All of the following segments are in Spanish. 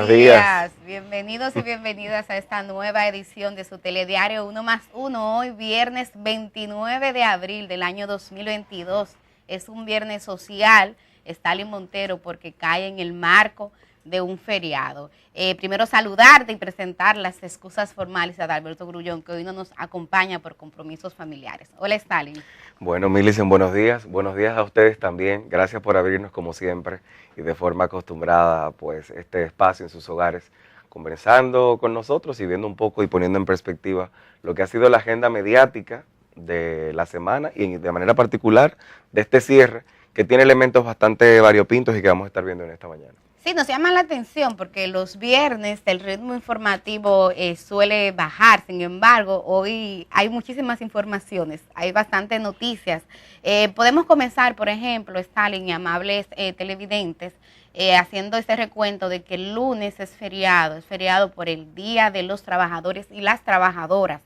Buenos días. Bienvenidos y bienvenidas a esta nueva edición de su telediario 1+1. Hoy viernes 29 de abril del año 2022. Es un viernes social, Stalin Montero, porque cae en el marco de un feriado. Primero saludarte y presentar las excusas formales a Adalberto Grullón, que hoy no nos acompaña por compromisos familiares. Hola, Stalin. Bueno, Milicen, buenos días. Buenos días a ustedes también. Gracias por abrirnos como siempre y de forma acostumbrada, pues, este espacio en sus hogares, conversando con nosotros y viendo un poco y poniendo en perspectiva lo que ha sido la agenda mediática de la semana y de manera particular de este cierre, que tiene elementos bastante variopintos y que vamos a estar viendo en esta mañana. Sí, nos llama la atención porque los viernes el ritmo informativo suele bajar, sin embargo, hoy hay muchísimas informaciones, hay bastantes noticias. Podemos comenzar, por ejemplo, Stalin y amables televidentes, haciendo este recuento de que el lunes es feriado por el Día de los Trabajadores y las Trabajadoras.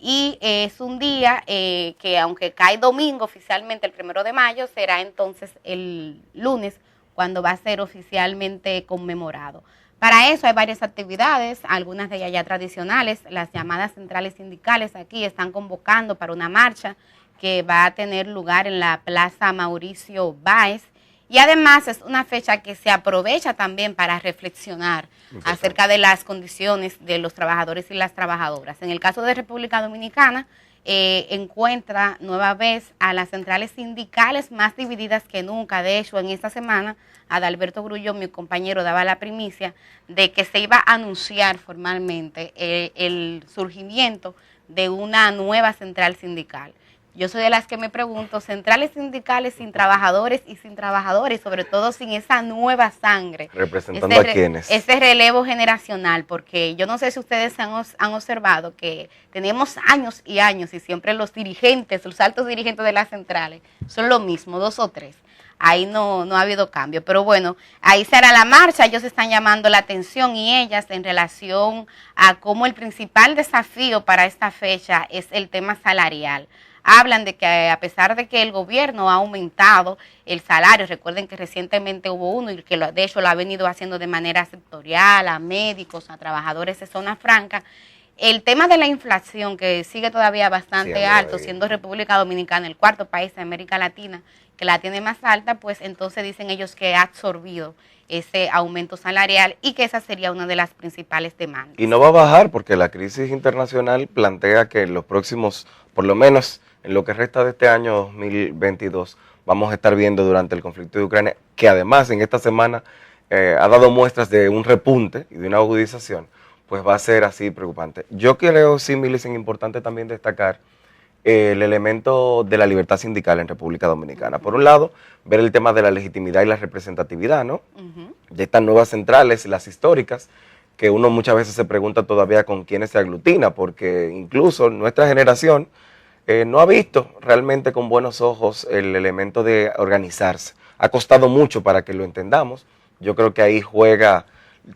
Y es un día que aunque cae domingo oficialmente el 1 de mayo, será entonces el lunes cuando va a ser oficialmente conmemorado. Para eso hay varias actividades, algunas de ellas ya tradicionales. Las llamadas centrales sindicales aquí están convocando para una marcha que va a tener lugar en la Plaza Mauricio Báez. Y además es una fecha que se aprovecha también para reflexionar acerca de las condiciones de los trabajadores y las trabajadoras. En el caso de República Dominicana, encuentra nueva vez a las centrales sindicales más divididas que nunca. De hecho, en esta semana, Adalberto Grullón, mi compañero, daba la primicia de que se iba a anunciar formalmente el surgimiento de una nueva central sindical. Yo soy de las que me pregunto, centrales sindicales sin trabajadores y sin trabajadores, sobre todo sin esa nueva sangre. ¿Representando a quiénes? Ese relevo generacional, porque yo no sé si ustedes han observado que tenemos años y años y siempre los dirigentes, los altos dirigentes de las centrales, son lo mismo, 2 o 3. Ahí no ha habido cambio, pero bueno, ahí será la marcha. Ellos están llamando la atención y ellas en relación a cómo el principal desafío para esta fecha es el tema salarial. Hablan de que a pesar de que el gobierno ha aumentado el salario, recuerden que recientemente hubo uno y que de hecho lo ha venido haciendo de manera sectorial a médicos, a trabajadores de zona franca, el tema de la inflación que sigue todavía bastante alto, siendo República Dominicana el 4º país de América Latina que la tiene más alta, pues entonces dicen ellos que ha absorbido ese aumento salarial y que esa sería una de las principales demandas. Y no va a bajar porque la crisis internacional plantea que en los próximos, por lo menos en lo que resta de este año 2022, vamos a estar viendo durante el conflicto de Ucrania, que además en esta semana ha dado muestras de un repunte y de una agudización, pues va a ser así preocupante. Yo creo, sí, Milicen, importante también destacar el elemento de la libertad sindical en República Dominicana. Por un lado, ver el tema de la legitimidad y la representatividad, ¿no? De estas nuevas centrales, las históricas, que uno muchas veces se pregunta todavía con quiénes se aglutina, porque incluso nuestra generación no ha visto realmente con buenos ojos el elemento de organizarse. Ha costado mucho para que lo entendamos. Yo creo que ahí juega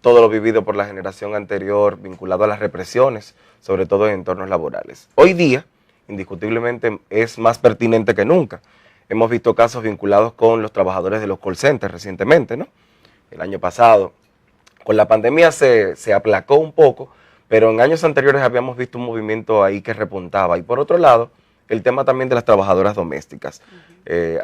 todo lo vivido por la generación anterior vinculado a las represiones, sobre todo en entornos laborales. Hoy día, indiscutiblemente, es más pertinente que nunca. Hemos visto casos vinculados con los trabajadores de los call centers recientemente, ¿no? El año pasado. Con la pandemia se aplacó un poco, pero en años anteriores habíamos visto un movimiento ahí que repuntaba. Y por otro lado, el tema también de las trabajadoras domésticas.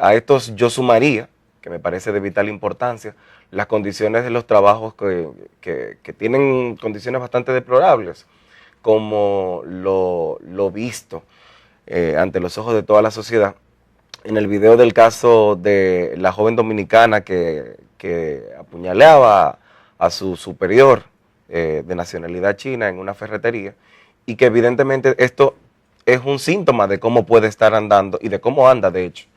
A estos yo sumaría, que me parece de vital importancia, las condiciones de los trabajos que tienen condiciones bastante deplorables, como lo visto ante los ojos de toda la sociedad. En el video del caso de la joven dominicana que apuñaleaba a su superior de nacionalidad china en una ferretería, y que evidentemente esto es un síntoma de cómo puede estar andando y de cómo anda, de hecho,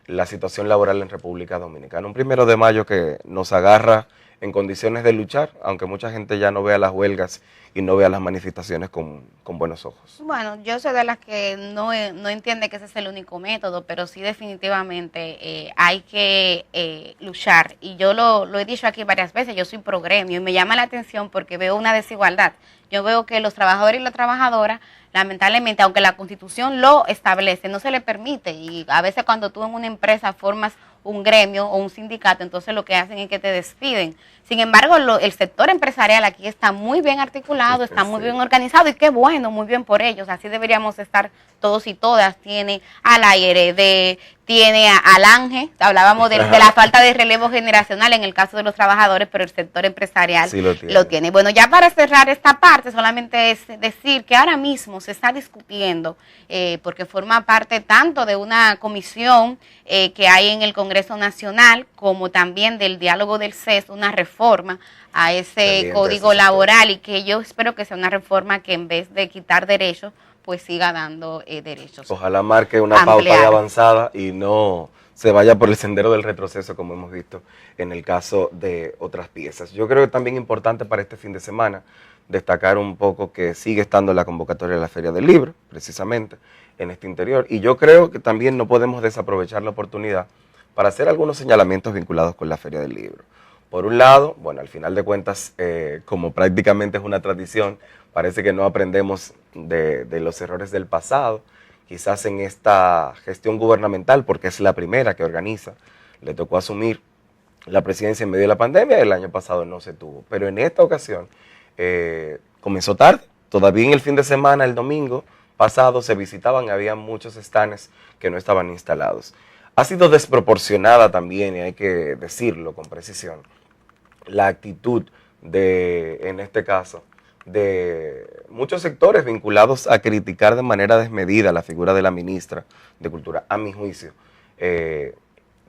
la situación laboral en República Dominicana. Un 1 de mayo que nos agarra en condiciones de luchar, aunque mucha gente ya no vea las huelgas y no vea las manifestaciones con buenos ojos. Bueno, yo soy de las que no entiende que ese es el único método, pero sí definitivamente hay que luchar. Y yo lo he dicho aquí varias veces, yo soy pro gremio y me llama la atención porque veo una desigualdad. yo veo que los trabajadores y las trabajadoras, lamentablemente, aunque la Constitución lo establece, no se le permite, y a veces cuando tú en una empresa formas un gremio o un sindicato, entonces lo que hacen es que te despiden. Sin embargo, el sector empresarial aquí está muy bien articulado, está muy bien organizado, y qué bueno, muy bien por ellos, así deberíamos estar todos y todas. Tiene a la IRD, tiene al ANGE, hablábamos de la falta de relevo generacional en el caso de los trabajadores, pero el sector empresarial sí lo tiene. Bueno, ya para cerrar esta parte, solamente es decir que ahora mismo se está discutiendo, porque forma parte tanto de una comisión que hay en el Congreso Nacional, como también del diálogo del CES, una reforma a ese código laboral, y que yo espero que sea una reforma que en vez de quitar derechos, pues siga dando derechos. Ojalá marque una pauta de avanzada y no se vaya por el sendero del retroceso, como hemos visto en el caso de otras piezas. Yo creo que también importante para este fin de semana destacar un poco que sigue estando la convocatoria de la Feria del Libro, precisamente, en este interior. Y yo creo que también no podemos desaprovechar la oportunidad para hacer algunos señalamientos vinculados con la Feria del Libro. Por un lado, bueno, al final de cuentas, como prácticamente es una tradición, parece que no aprendemos de los errores del pasado. Quizás en esta gestión gubernamental, porque es la primera que organiza, le tocó asumir la presidencia en medio de la pandemia, el año pasado no se tuvo. Pero en esta ocasión comenzó tarde, todavía en el fin de semana, el domingo pasado, se visitaban y había muchos stands que no estaban instalados. Ha sido desproporcionada también, y hay que decirlo con precisión, la actitud en este caso, de muchos sectores vinculados a criticar de manera desmedida la figura de la ministra de Cultura, a mi juicio,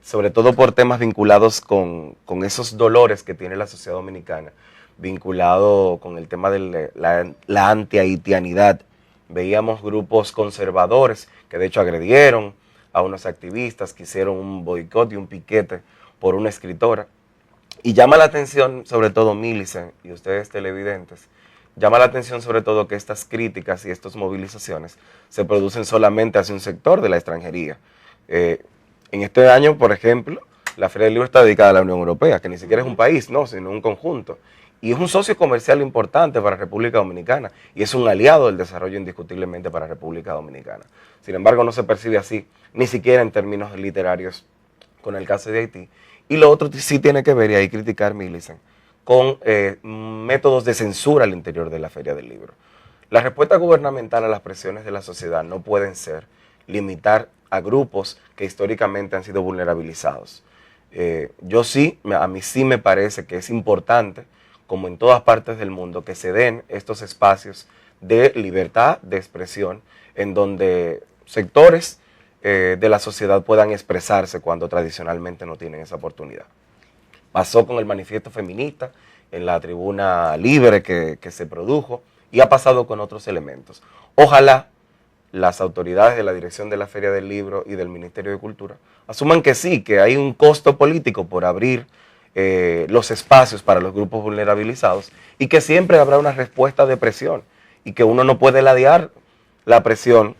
sobre todo por temas vinculados con esos dolores que tiene la sociedad dominicana, vinculado con el tema de la anti-haitianidad. Veíamos grupos conservadores que de hecho agredieron a unos activistas que hicieron un boicot y un piquete por una escritora. Y llama la atención, sobre todo Millicent y ustedes televidentes, llama la atención sobre todo que estas críticas y estas movilizaciones se producen solamente hacia un sector de la extranjería. En este año, por ejemplo, la Feria del Libro está dedicada a la Unión Europea, que ni siquiera es un país, no, sino un conjunto. Y es un socio comercial importante para República Dominicana y es un aliado del desarrollo indiscutiblemente para República Dominicana. Sin embargo, no se percibe así, ni siquiera en términos literarios con el caso de Haití. Y lo otro sí tiene que ver, y ahí criticar Millicent, con métodos de censura al interior de la Feria del Libro. La respuesta gubernamental a las presiones de la sociedad no pueden ser limitar a grupos que históricamente han sido vulnerabilizados. A mí sí me parece que es importante, como en todas partes del mundo, que se den estos espacios de libertad de expresión en donde sectores de la sociedad puedan expresarse cuando tradicionalmente no tienen esa oportunidad. Pasó con el manifiesto feminista en la tribuna libre que se produjo y ha pasado con otros elementos. Ojalá las autoridades de la dirección de la Feria del Libro y del Ministerio de Cultura asuman que sí, que hay un costo político por abrir los espacios para los grupos vulnerabilizados y que siempre habrá una respuesta de presión y que uno no puede ladear la presión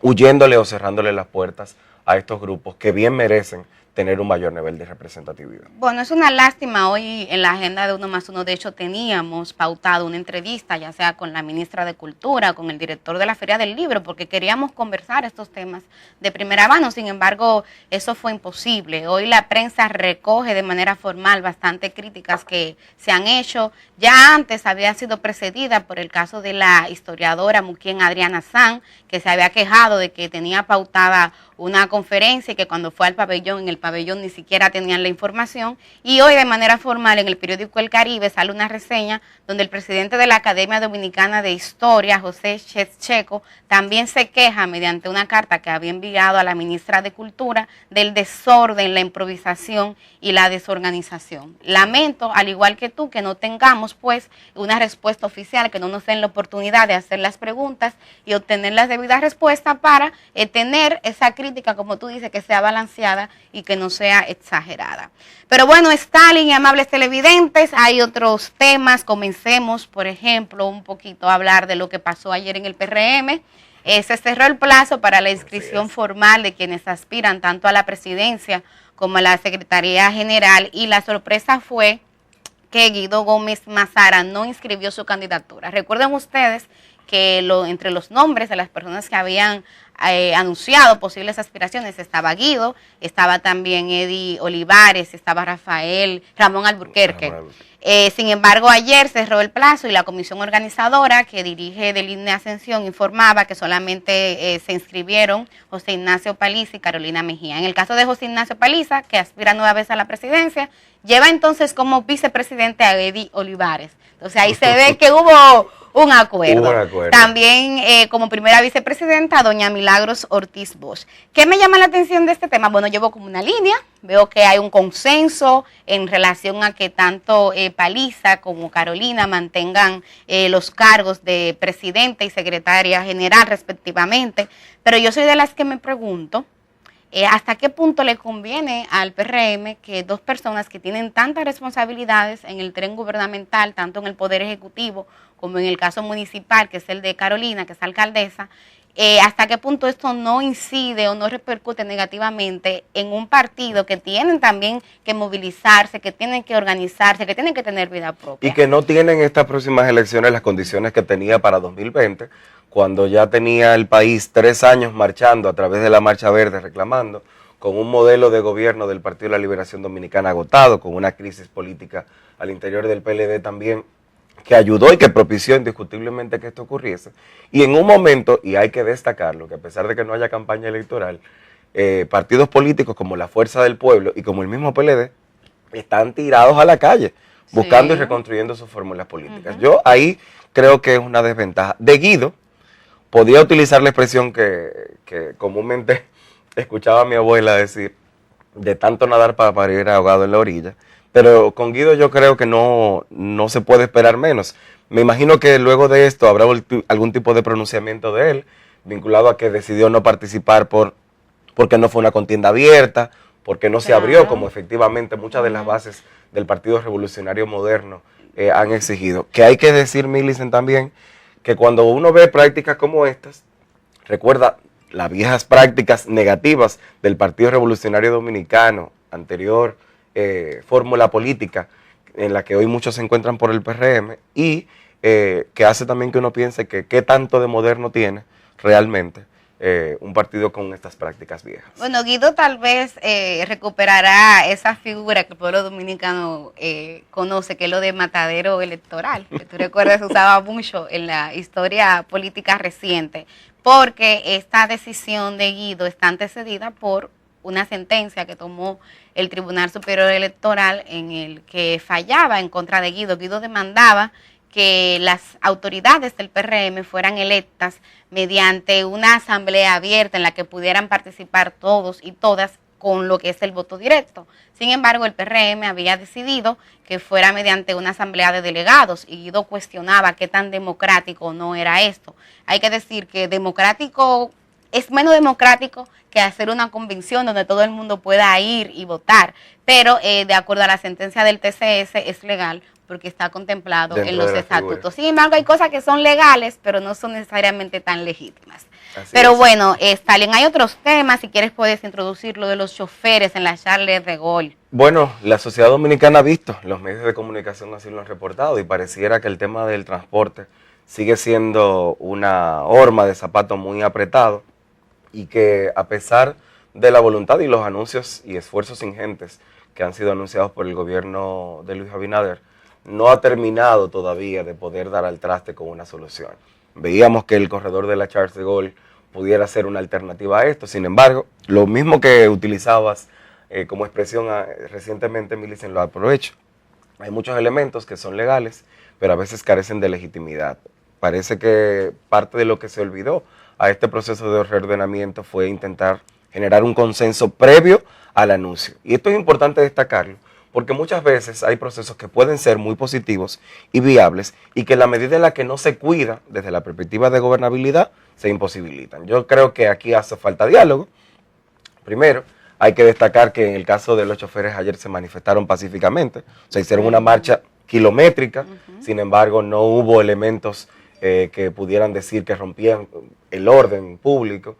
huyéndole o cerrándole las puertas a estos grupos que bien merecen tener un mayor nivel de representatividad. Bueno, es una lástima, hoy en la agenda de Uno más Uno, de hecho teníamos pautado una entrevista, ya sea con la ministra de Cultura, con el director de la Feria del Libro, porque queríamos conversar estos temas de primera mano. Sin embargo, eso fue imposible. Hoy la prensa recoge de manera formal bastante críticas que se han hecho. Ya antes había sido precedida por el caso de la historiadora Muquén Adriana San, que se había quejado de que tenía pautada una conferencia y que cuando fue al pabellón, en el pabellón ni siquiera tenían la información. Y hoy de manera formal en el periódico El Caribe sale una reseña donde el presidente de la Academia Dominicana de Historia, José Checo, también se queja mediante una carta que había enviado a la ministra de Cultura del desorden, la improvisación y la desorganización. Lamento, al igual que tú, que no tengamos pues una respuesta oficial, que no nos den la oportunidad de hacer las preguntas y obtener las debidas respuestas para tener esa crítica, como tú dices, que sea balanceada y que no sea exagerada. Pero bueno, Stalin y amables televidentes, hay otros temas. Comencemos, por ejemplo, un poquito a hablar de lo que pasó ayer en el PRM. Se cerró el plazo para la inscripción formal de quienes aspiran tanto a la presidencia como a la Secretaría General, y la sorpresa fue que Guido Gómez Mazara no inscribió su candidatura. Recuerden ustedes que entre los nombres de las personas que habían anunciado posibles aspiraciones estaba Guido, estaba también Eddie Olivares, estaba Ramón Alburquerque. Sin embargo, ayer cerró el plazo y la comisión organizadora que dirige de Línea Ascensión informaba que solamente se inscribieron José Ignacio Paliza y Carolina Mejía. En el caso de José Ignacio Paliza, que aspira nueva vez a la presidencia, lleva entonces como vicepresidente a Eddie Olivares. Entonces ahí se ve que hubo un acuerdo. También como primera vicepresidenta, doña Milagros Ortiz Bosch. ¿Qué me llama la atención de este tema? Bueno, llevo como una línea, veo que hay un consenso en relación a que tanto Paliza como Carolina mantengan los cargos de presidenta y secretaria general respectivamente, pero yo soy de las que me pregunto, ¿hasta qué punto le conviene al PRM que dos personas que tienen tantas responsabilidades en el tren gubernamental, tanto en el Poder Ejecutivo como en el caso municipal, que es el de Carolina, que es alcaldesa, hasta qué punto esto no incide o no repercute negativamente en un partido que tienen también que movilizarse, que tienen que organizarse, que tienen que tener vida propia? Y que no tienen estas próximas elecciones las condiciones que tenía para 2020, cuando ya tenía el país 3 años marchando a través de la Marcha Verde reclamando, con un modelo de gobierno del Partido de la Liberación Dominicana agotado, con una crisis política al interior del PLD también, que ayudó y que propició indiscutiblemente que esto ocurriese. Y en un momento, y hay que destacarlo, que a pesar de que no haya campaña electoral, partidos políticos como la Fuerza del Pueblo y como el mismo PLD están tirados a la calle, buscando y reconstruyendo sus fórmulas políticas. Yo ahí creo que es una desventaja. De Guido, podía utilizar la expresión que comúnmente escuchaba a mi abuela decir, de tanto nadar para parir ahogado en la orilla, pero con Guido yo creo que no se puede esperar menos. Me imagino que luego de esto habrá algún tipo de pronunciamiento de él, vinculado a que decidió no participar porque no fue una contienda abierta, porque no se abrió como efectivamente muchas de las bases del Partido Revolucionario Moderno han exigido. Que hay que decir, Millicent, también, que cuando uno ve prácticas como estas, recuerda las viejas prácticas negativas del Partido Revolucionario Dominicano, anterior fórmula política en la que hoy muchos se encuentran por el PRM, y que hace también que uno piense que qué tanto de moderno tiene realmente un partido con estas prácticas viejas. Bueno, Guido tal vez recuperará esa figura que el pueblo dominicano conoce, que es lo de matadero electoral, que tú recuerdas se usaba mucho en la historia política reciente, porque esta decisión de Guido está antecedida por una sentencia que tomó el Tribunal Superior Electoral en el que fallaba en contra de Guido. Guido demandaba que las autoridades del PRM fueran electas mediante una asamblea abierta en la que pudieran participar todos y todas con lo que es el voto directo. Sin embargo, el PRM había decidido que fuera mediante una asamblea de delegados y Guido cuestionaba qué tan democrático no era esto. Hay que decir que democrático es menos democrático que hacer una convención donde todo el mundo pueda ir y votar, pero de acuerdo a la sentencia del TCS es legal porque está contemplado en los estatutos. Sin embargo, hay cosas que son legales, pero no son necesariamente tan legítimas. Pero bueno, Stalin, hay otros temas, si quieres puedes introducir lo de los choferes en la Charles de Gaulle. Bueno, la sociedad dominicana ha visto, los medios de comunicación así lo han reportado, y pareciera que el tema del transporte sigue siendo una horma de zapato muy apretado, y que a pesar de la voluntad y los anuncios y esfuerzos ingentes que han sido anunciados por el gobierno de Luis Abinader, no ha terminado todavía de poder dar al traste con una solución. Veíamos que el corredor de la Charles de Gaulle pudiera ser una alternativa a esto. Sin embargo, lo mismo que utilizabas como expresión recientemente, Millicent, lo aprovecho. Hay muchos elementos que son legales, pero a veces carecen de legitimidad. Parece que parte de lo que se olvidó a este proceso de reordenamiento fue intentar generar un consenso previo al anuncio. Y esto es importante destacarlo, porque muchas veces hay procesos que pueden ser muy positivos y viables y que en la medida en la que no se cuida desde la perspectiva de gobernabilidad, se imposibilitan. Yo creo que aquí hace falta diálogo. Primero, hay que destacar que en el caso de los choferes ayer se manifestaron pacíficamente, se hicieron una marcha kilométrica, sin embargo no hubo elementos que pudieran decir que rompían el orden público.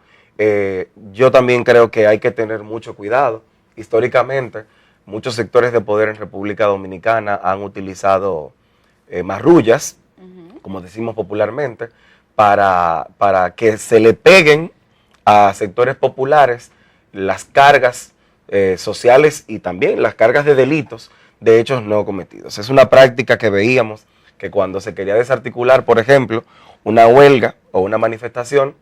Yo también creo que hay que tener mucho cuidado. Históricamente, muchos sectores de poder en República Dominicana han utilizado marrullas, como decimos popularmente, para que se le peguen a sectores populares las cargas sociales y también las cargas de delitos de hechos no cometidos. Es una práctica que veíamos que cuando se quería desarticular, por ejemplo, una huelga o una manifestación,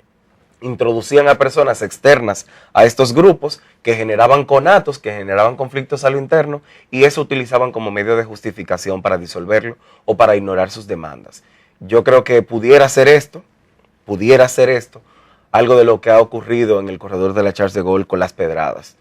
introducían a personas externas a estos grupos que generaban conatos, que generaban conflictos a lo interno, y eso utilizaban como medio de justificación para disolverlo o para ignorar sus demandas. Yo creo que pudiera ser esto, algo de lo que ha ocurrido en el corredor de la Charles de Gaulle con las pedradas.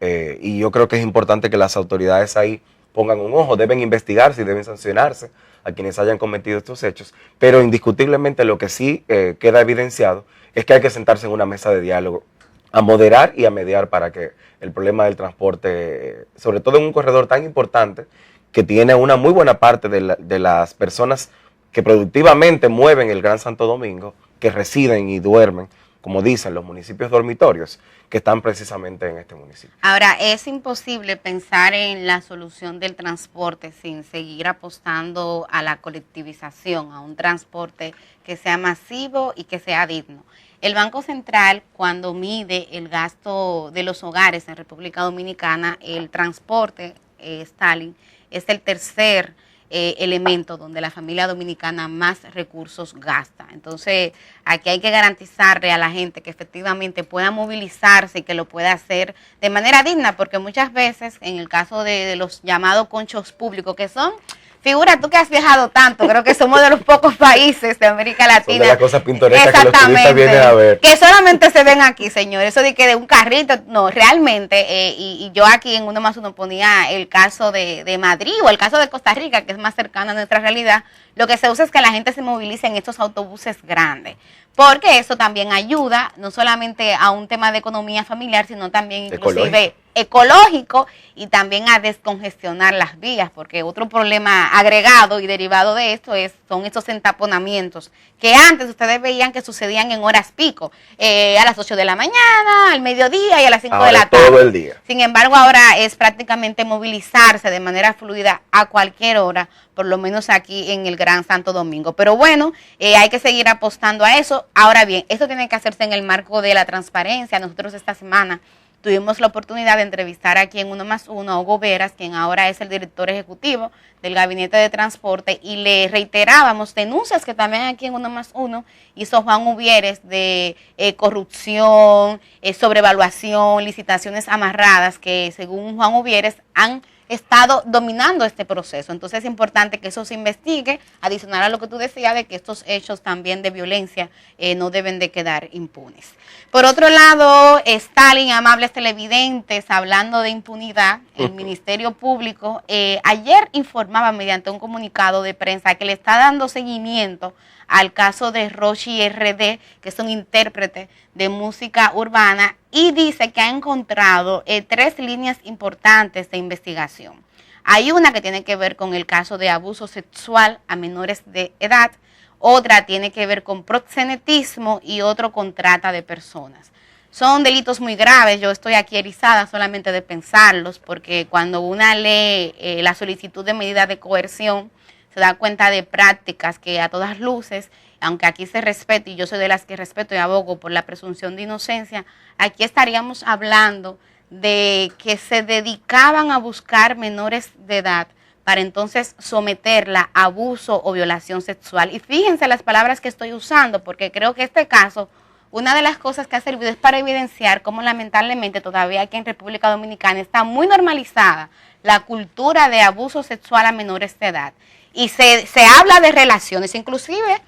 Y yo creo que es importante que las autoridades ahí pongan un ojo, deben investigarse y deben sancionarse a quienes hayan cometido estos hechos, pero indiscutiblemente lo que sí queda evidenciado es que hay que sentarse en una mesa de diálogo, a moderar y a mediar para que el problema del transporte, sobre todo en un corredor tan importante, que tiene una muy buena parte de las personas que productivamente mueven el Gran Santo Domingo, que residen y duermen, como dicen, los municipios dormitorios, que están precisamente en este municipio. Ahora, es imposible pensar en la solución del transporte sin seguir apostando a la colectivización, a un transporte que sea masivo y que sea digno. El Banco Central, cuando mide el gasto de los hogares en República Dominicana, el transporte, Stalin, es el tercer elemento donde la familia dominicana más recursos gasta. Entonces, aquí hay que garantizarle a la gente que efectivamente pueda movilizarse y que lo pueda hacer de manera digna, porque muchas veces, en el caso de los llamados conchos públicos, que son, figura tú que has viajado tanto, creo que somos de los pocos países de América Latina. Son de las cosas pintorescas que los turistas vienen a ver. Que solamente se ven aquí, señor. Eso de que de un carrito, no, realmente, y yo aquí en Uno Más Uno ponía el caso de Madrid o el caso de Costa Rica, que es más cercano a nuestra realidad. Lo que se usa es que la gente se movilice en estos autobuses grandes, porque eso también ayuda, no solamente a un tema de economía familiar, sino también inclusive ecológico y también a descongestionar las vías, porque otro problema agregado y derivado de esto son estos entaponamientos que antes ustedes veían que sucedían en horas pico, a las 8 de la mañana, al mediodía y a las 5 de la tarde. Todo el día. Sin embargo, ahora es prácticamente movilizarse de manera fluida a cualquier hora, por lo menos aquí en el Gran Santo Domingo. Pero bueno, hay que seguir apostando a eso. Ahora bien, esto tiene que hacerse en el marco de la transparencia. Nosotros esta semana tuvimos la oportunidad de entrevistar aquí en Uno Más Uno a Hugo Veras, quien ahora es el director ejecutivo del Gabinete de Transporte, y le reiterábamos denuncias que también aquí en Uno Más Uno hizo Juan Uvieres de corrupción, sobrevaluación, licitaciones amarradas, que según Juan Uvieres han estado dominando este proceso. Entonces es importante que eso se investigue, adicional a lo que tú decías de que estos hechos también de violencia no deben de quedar impunes. Por otro lado, Stalin, amables televidentes, hablando de impunidad, el Ministerio Público ayer informaba mediante un comunicado de prensa que le está dando seguimiento al caso de Rochi RD, que es un intérprete de música urbana, y dice que ha encontrado 3 líneas importantes de investigación. Hay una que tiene que ver con el caso de abuso sexual a menores de edad, otra tiene que ver con proxenetismo y otro con trata de personas. Son delitos muy graves, yo estoy aquí erizada solamente de pensarlos, porque cuando una lee la solicitud de medida de coerción, se da cuenta de prácticas que a todas luces, aunque aquí se respete, y yo soy de las que respeto y abogo por la presunción de inocencia, aquí estaríamos hablando de que se dedicaban a buscar menores de edad para entonces someterla a abuso o violación sexual. Y fíjense las palabras que estoy usando, porque creo que este caso, una de las cosas que ha servido es para evidenciar cómo lamentablemente todavía aquí en República Dominicana está muy normalizada la cultura de abuso sexual a menores de edad. Y se habla de relaciones, inclusive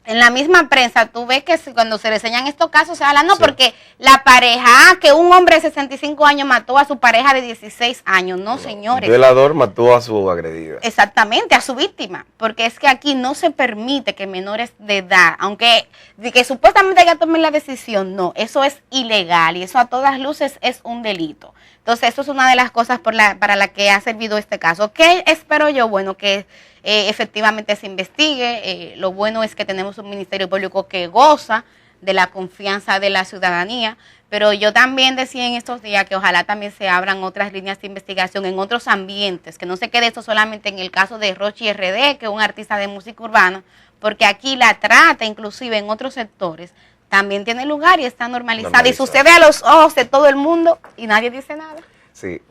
en la misma prensa tú ves que cuando se reseñan estos casos se habla, no, sí, porque la pareja, que un hombre de 65 años mató a su pareja de 16 años, no, señores. El violador mató a su agredida. Exactamente, a su víctima, porque es que aquí no se permite que menores de edad, aunque que supuestamente haya tomado la decisión, no, eso es ilegal y eso a todas luces es un delito. Entonces, eso es una de las cosas para la que ha servido este caso. ¿Qué espero yo? Bueno, que efectivamente se investigue. Lo bueno es que tenemos un Ministerio Público que goza de la confianza de la ciudadanía, Pero yo también decía en estos días que ojalá también se abran otras líneas de investigación en otros ambientes, que no se quede esto solamente en el caso de Rochi RD, que es un artista de música urbana, porque aquí la trata, inclusive en otros sectores, también tiene lugar y está normalizada. Y sucede a los ojos de todo el mundo y nadie dice nada. Sí,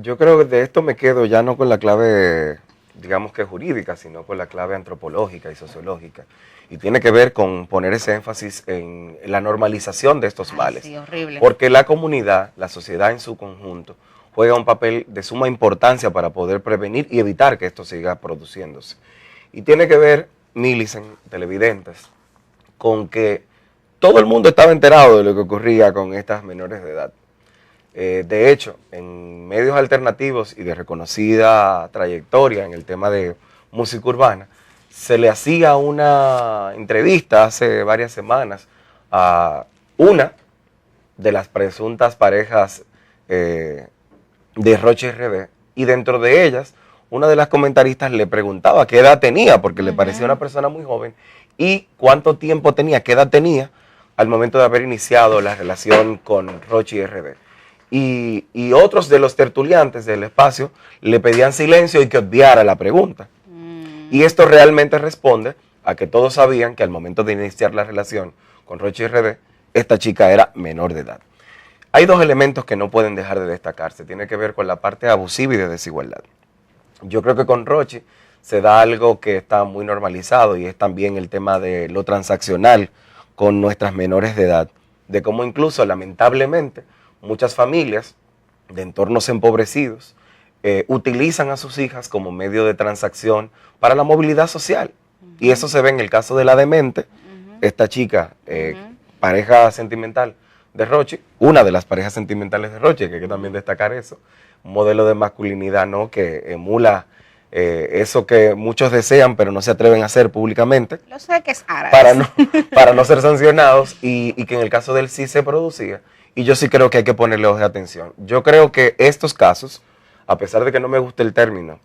yo creo que de esto me quedo ya no con la clave, digamos que jurídica, sino con la clave antropológica y sociológica. Y tiene que ver con poner ese énfasis en la normalización de estos males. Sí, horrible. Porque la comunidad, la sociedad en su conjunto, juega un papel de suma importancia para poder prevenir y evitar que esto siga produciéndose. Y tiene que ver, Millicent, televidentes, con que todo el mundo estaba enterado de lo que ocurría con estas menores de edad. De hecho, en medios alternativos y de reconocida trayectoria en el tema de música urbana, se le hacía una entrevista hace varias semanas a una de las presuntas parejas de Rochi RD, y dentro de ellas, una de las comentaristas le preguntaba qué edad tenía, porque le parecía una persona muy joven, y cuánto tiempo tenía, qué edad tenía al momento de haber iniciado la relación con Rochi RD. Y otros de los tertuliantes del espacio le pedían silencio y que obviara la pregunta. Y esto realmente responde a que todos sabían que al momento de iniciar la relación con Rochi RD, esta chica era menor de edad. Hay dos elementos que no pueden dejar de destacarse. Tiene que ver con la parte abusiva y de desigualdad. Yo creo que con Rochi se da algo que está muy normalizado y es también el tema de lo transaccional con nuestras menores de edad. De cómo incluso, lamentablemente, muchas familias de entornos empobrecidos utilizan a sus hijas como medio de transacción para la movilidad social. Y eso se ve en el caso de la demente, esta chica, pareja sentimental de Rochi, una de las parejas sentimentales de Rochi, que hay que también destacar eso, un modelo de masculinidad, ¿no?, que emula eso que muchos desean pero no se atreven a hacer públicamente. Lo sé que es árabe. Para no ser sancionados, y que en el caso de él sí se producía. Y yo sí creo que hay que ponerle ojos de atención. Yo creo que estos casos, a pesar de que no me guste el término,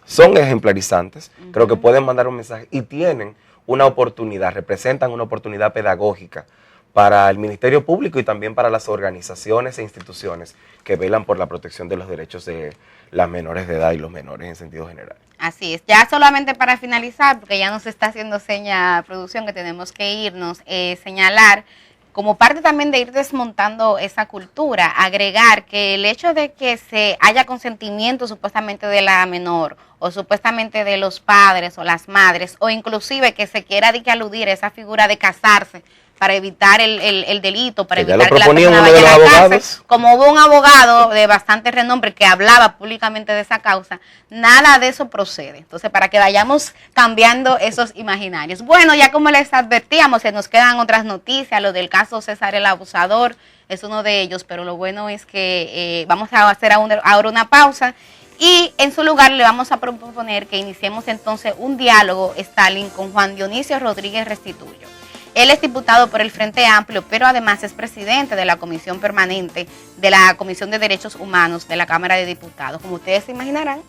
son ejemplarizantes, creo que pueden mandar un mensaje y tienen una oportunidad, representan una oportunidad pedagógica para el Ministerio Público y también para las organizaciones e instituciones que velan por la protección de los derechos de las menores de edad y los menores en sentido general. Así es. Ya solamente para finalizar, porque ya nos está haciendo seña producción que tenemos que irnos, señalar, como parte también de ir desmontando esa cultura, agregar que el hecho de que se haya consentimiento supuestamente de la menor o supuestamente de los padres o las madres, o inclusive que se quiera aludir a esa figura de casarse para evitar el delito, para evitar que la persona vaya a la cárcel, como hubo un abogado de bastante renombre que hablaba públicamente de esa causa, nada de eso procede. Entonces, para que vayamos cambiando esos imaginarios. Bueno, ya como les advertíamos, se nos quedan otras noticias, lo del caso César el Abusador es uno de ellos, pero lo bueno es que vamos a hacer ahora una pausa y en su lugar le vamos a proponer que iniciemos entonces un diálogo, Stalin, con Juan Dionisio Rodríguez Restituyo. Él es diputado por el Frente Amplio, pero además es presidente de la Comisión Permanente de la Comisión de Derechos Humanos de la Cámara de Diputados. Como ustedes se imaginarán,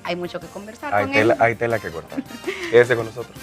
hay mucho que conversar con él. Hay tela que cortar. Quédese con nosotros.